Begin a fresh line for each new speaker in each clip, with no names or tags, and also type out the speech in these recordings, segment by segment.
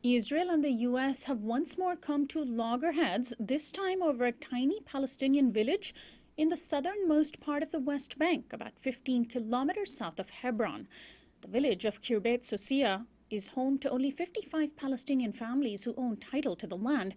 Israel and the U.S. have once more come to loggerheads, this time over a tiny Palestinian village in the southernmost part of the West Bank, about 15 kilometers south of Hebron. The village of Kirbet Susiya is home to only 55 Palestinian families who own title to the land.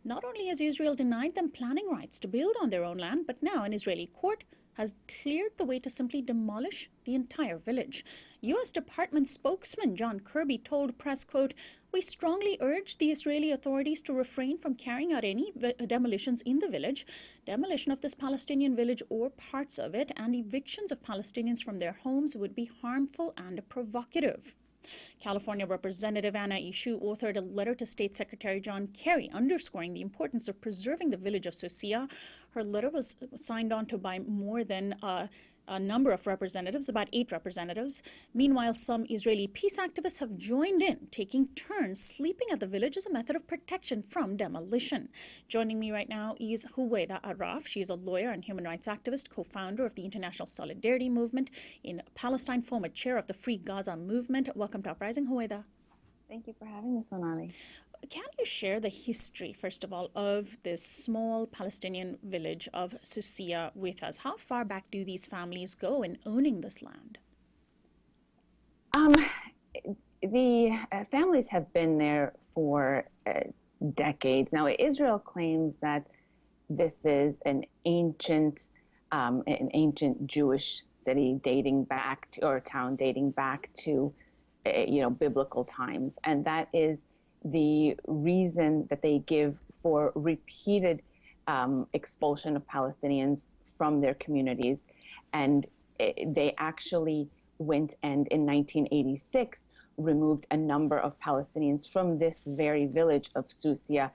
Not only has Israel denied them planning rights to build on their own land, but now an Israeli court has cleared the way to simply demolish the entire village. U.S. Department spokesman John Kirby told press, quote, "We strongly urge the Israeli authorities to refrain from carrying out any demolitions in the village. Demolition of this Palestinian village or parts of it and evictions of Palestinians from their homes would be harmful and provocative." California Representative Anna Eshoo authored a letter to State Secretary John Kerry underscoring the importance of preserving the village of Susiya. Her letter was signed on to by more than a number of representatives, about 8 representatives. Meanwhile, some Israeli peace activists have joined in, taking turns sleeping at the village as a method of protection from demolition. Joining me right now is Huwaida Arraf. She is a lawyer and human rights activist, co-founder of the International Solidarity Movement in Palestine, former chair of the Free Gaza Movement. Welcome to Uprising, Huwaida.
Thank you for having me, Sonali.
Can you share the history, first of all, of this small Palestinian village of Susiya with us? How far back do these families go in owning this land?
The families have been there for decades. Now, Israel claims that this is an ancient Jewish city dating back to, or town dating back to, biblical times, and that is the reason that they give for repeated expulsion of Palestinians from their communities. And they actually went and in 1986 removed a number of Palestinians from this very village of Susiya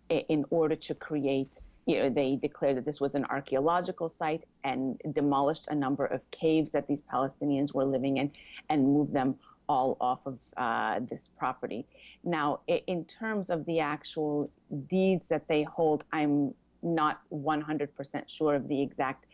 in order to create, they declared that this was an archaeological site and demolished a number of caves that these Palestinians were living in and moved them all off of this property. Now, in terms of the actual deeds that they hold, I'm not 100% sure of the exact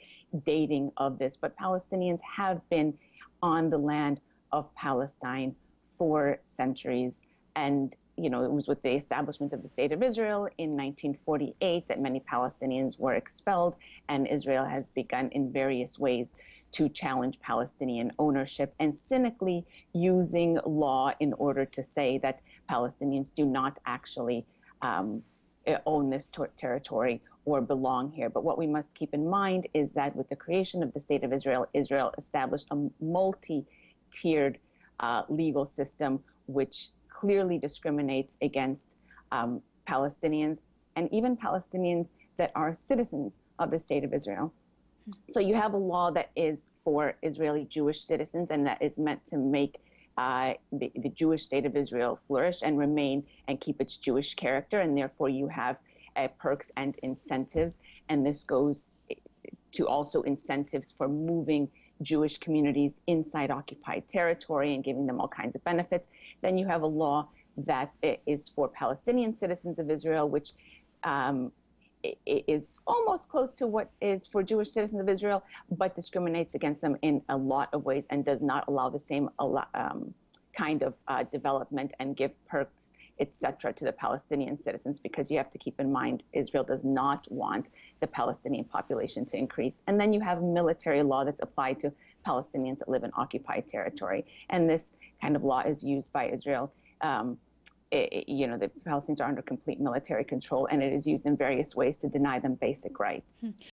dating of this, but Palestinians have been on the land of Palestine for centuries. And, it was with the establishment of the State of Israel in 1948 that many Palestinians were expelled, and Israel has begun in various ways to challenge Palestinian ownership and cynically using law in order to say that Palestinians do not actually own this territory or belong here. But what we must keep in mind is that with the creation of the State of Israel, Israel established a multi-tiered legal system which clearly discriminates against Palestinians and even Palestinians that are citizens of the State of Israel. So you have a law that is for Israeli Jewish citizens and that is meant to make the Jewish State of Israel flourish and remain and keep its Jewish character. And therefore you have perks and incentives. And this goes to also incentives for moving Jewish communities inside occupied territory and giving them all kinds of benefits. Then you have a law that is for Palestinian citizens of Israel, which is almost close to what is for Jewish citizens of Israel, but discriminates against them in a lot of ways and does not allow the same kind of development and give perks, etc., to the Palestinian citizens, because you have to keep in mind Israel does not want the Palestinian population to increase. And then you have military law that's applied to Palestinians that live in occupied territory. And this kind of law is used by Israel. The Palestinians are under complete military control, and it is used in various ways to deny them basic rights.